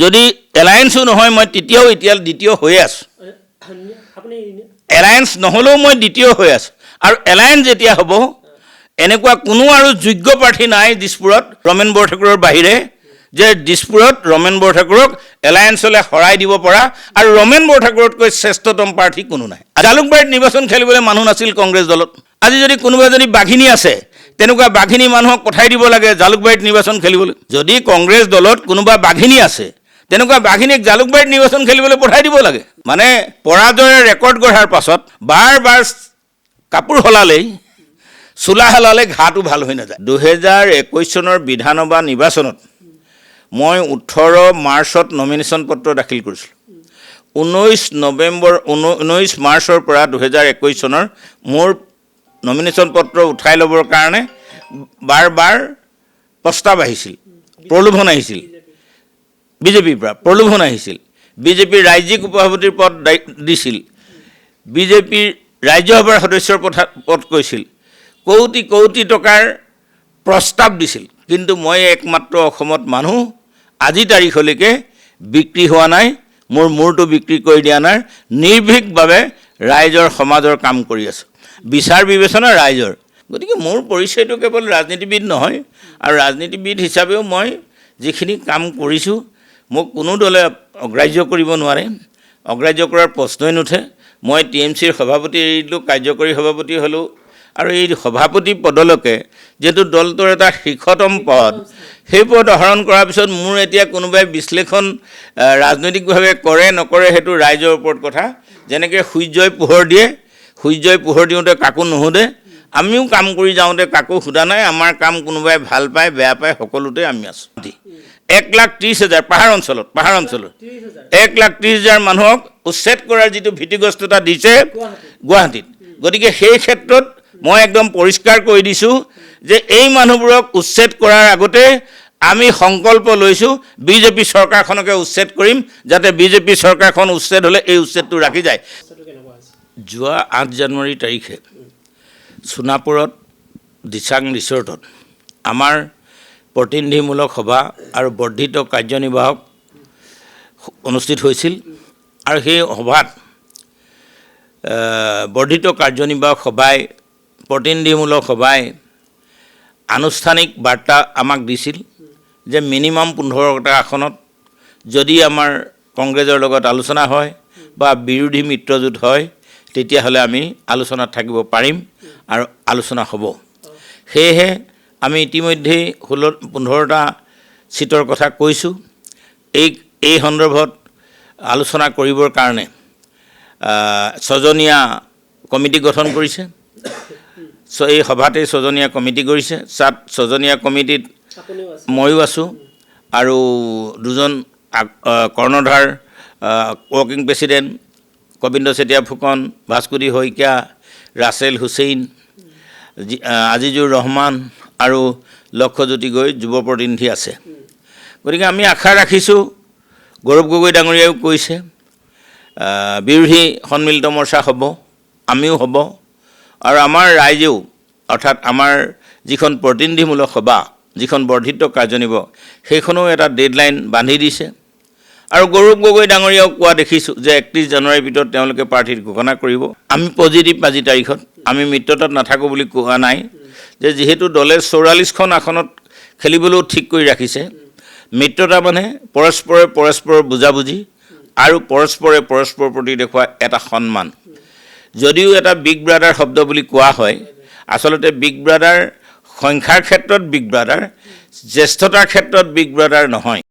যদি এলায়েন্সো নহয় মই তেতিয়াও এতিয়া দ্বিতীয় হৈ আছোঁ এলায়েন্স নহ'লেও মই দ্বিতীয় হৈ আছোঁ আৰু এলায়েন্স যেতিয়া হ'ব এনেকুৱা কোনো আৰু যোগ্য প্ৰাৰ্থী নাই দিছপুৰত ৰমেন বৰঠাকুৰৰ বাহিৰে যে দিছপুৰত ৰমেন বৰঠাকুৰক এলায়েন্সলৈ হৰাই দিব পৰা আৰু ৰমেন বৰঠাকুৰতকৈ শ্ৰেষ্ঠতম প্ৰাৰ্থী কোনো নাই জালুকবাৰীত নিৰ্বাচন খেলিবলৈ মানুহ নাছিল কংগ্ৰেছ দলত আজি যদি কোনোবা যদি বাঘিনী আছে তেনেকুৱা বাঘিনী মানুহক পঠাই দিব লাগে জালুকবাৰীত নিৰ্বাচন খেলিবলৈ যদি কংগ্ৰেছ দলত কোনোবা বাঘিনী আছে তেনেকুৱা বাঘিনীক জালুকবাৰীত নিৰ্বাচন খেলিবলৈ পঠাই দিব লাগে মানে পৰাজয়ৰ ৰেকৰ্ড গঢ়াৰ পাছত বাৰ বাৰ কাপোৰ সলালেই চোলা সলালে ঘাটো ভাল হৈ নাযায় 2021 চনৰ বিধানসভা নিৰ্বাচনত মই 18 মাৰ্চত নমিনেশ্যন পত্ৰ দাখিল কৰিছিলোঁ 19 মাৰ্চৰ পৰা 2021 চনৰ মোৰ নমিনেশ্যন পত্ৰ উঠাই ল'বৰ কাৰণে বাৰ বাৰ প্ৰস্তাৱ আহিছিল প্ৰলোভন আহিছিল বিজেপিৰ পৰা প্ৰলোভন আহিছিল বিজেপিৰ ৰাজ্যিক উপসভাপতিৰ পদ দিছিল বিজেপিৰ ৰাজ্যসভাৰ সদস্যৰ পদ কৈছিল কোটি কোটি টকাৰ প্ৰস্তাৱ দিছিল কিন্তু মই একমাত্ৰ অসমত মানুহ আজি তাৰিখলৈকে বিক্ৰী হোৱা নাই মোৰ মূৰটো বিক্ৰী কৰি দিয়া নাই নিৰ্ভীকভাৱে ৰাইজৰ সমাজৰ কাম কৰি আছোঁ বিচাৰ বিবেচনা ৰাইজৰ গতিকে মোৰ পৰিচয়টো কেৱল ৰাজনীতিবিদ নহয় আৰু ৰাজনীতিবিদ হিচাপেও মই যিখিনি কাম কৰিছোঁ মোক কোনো দলে অগ্ৰাহ্য কৰিব নোৱাৰে অগ্ৰাহ্য কৰাৰ প্ৰশ্নই নুঠে মই টিএমচিৰ সভাপতি এৰিলোঁ কাৰ্যকৰী সভাপতি হ'লোঁ আৰু এই সভাপতি পদলৈকে যেহেতু দলটোৰ এটা শীৰ্ষতম পদ সেই পদ আহৰণ কৰাৰ পিছত মোৰ এতিয়া কোনোবাই বিশ্লেষণ ৰাজনৈতিকভাৱে কৰে নকৰে সেইটো ৰাইজৰ ওপৰত কথা যেনেকৈ সূৰ্যই পোহৰ দিয়ে সূৰ্যই পোহৰ দিওঁতে কাকো নুসুধে আমিও কাম কৰি যাওঁতে কাকো সোধা নাই আমাৰ কাম কোনোবাই ভাল পায় বেয়া পায় সকলোতে আমি আছোঁ 1,30,000 পাহাৰ অঞ্চলত 1,30,000 মানুহক উচ্ছেদ কৰাৰ যিটো ভীতিগ্ৰস্ততা দিছে গুৱাহাটীত গতিকে সেই ক্ষেত্ৰত মই একদম পৰিষ্কাৰ কৰি দিছোঁ যে এই মানুহবোৰক উচ্ছেদ কৰাৰ আগতে আমি সংকল্প লৈছোঁ বিজেপি চৰকাৰখনকে উচ্ছেদ কৰিম যাতে বিজেপি চৰকাৰখন উচ্ছেদ হ'লে এই উচ্ছেদটো ৰাখি যায় যোৱা 8 জানুৱাৰী তাৰিখে সোণাপুৰত দিচাং ৰিচৰ্টত আমাৰ প্ৰতিনিধিমূলক সভা আৰু বৰ্ধিত কাৰ্যনিৰ্বাহক অনুষ্ঠিত হৈছিল আৰু সেই সভাত বৰ্ধিত কাৰ্যনিৰ্বাহক সভাই প্ৰতিনিধিমূলক সভাই আনুষ্ঠানিক বাৰ্তা আমাক দিছিল যে মিনিমাম 15টা আসনত যদি আমাৰ কংগ্ৰেছৰ লগত আলোচনা হয় বা বিৰোধী মিত্ৰজোঁট হয় তেতিয়াহ'লে আমি আলোচনাত থাকিব পাৰিম আৰু আলোচনা হ'ব সেয়েহে আমি ইতিমধ্যে 15টা সিটৰ কথা কৈছোঁ এই সন্দৰ্ভত আলোচনা কৰিবৰ কাৰণে 6জনীয়া কমিটি গঠন কৰিছে এই সভাতে 6জনীয়া কমিটি কৰিছে 6জনীয়া কমিটিত ময়ো আছোঁ আৰু 2জন কৰ্ণধাৰ ৱৰ্কিং প্ৰেছিডেণ্ট গোবিন্দ চেতিয়া ফুকন ভাস্কুতি শইকীয়া ৰাছেল হুছেইন আজিজুৰ ৰহমান আৰু লক্ষ্যজ্যোতি গগৈ যুৱ প্ৰতিনিধি আছে গতিকে আমি আশা ৰাখিছোঁ গৌৰৱ গগৈ ডাঙৰীয়াও কৈছে বিৰোধী সন্মিলিত মৰ্চা হ'ব আমিও হ'ব আৰু আমাৰ ৰাইজেও অৰ্থাৎ আমাৰ যিখন প্ৰতিনিধিমূলক সভা যিখন বৰ্ধিত কাৰ্যনিৰ্বাহক সেইখনো এটা ডেডলাইন বান্ধি দিছে আৰু গৌৰৱ গগৈ ডাঙৰীয়াও কোৱা দেখিছোঁ যে 31 জানুৱাৰীৰ ভিতৰত তেওঁলোকে প্ৰাৰ্থীৰ ঘোষণা কৰিব আমি পজিটিভ আজি তাৰিখত আমি মিত্ৰতাত নাথাকোঁ বুলি কোৱা নাই যে যিহেতু দলে 44খন আসনত খেলিবলৈও ঠিক কৰি ৰাখিছে মিত্ৰতা মানে পৰস্পৰৰ বুজাবুজি আৰু পৰস্পৰৰ প্ৰতি দেখুওৱা এটা সন্মান যদিও এটা বিগ ব্ৰাদাৰ শব্দ বুলি কোৱা হয় আসলতে বিগ ব্ৰাদাৰ সংখ্যাৰ ক্ষেত্ৰত বিগ ব্ৰাদাৰ জ্যেষ্ঠতাৰ ক্ষেত্ৰত বিগ ব্ৰাদাৰ নহয়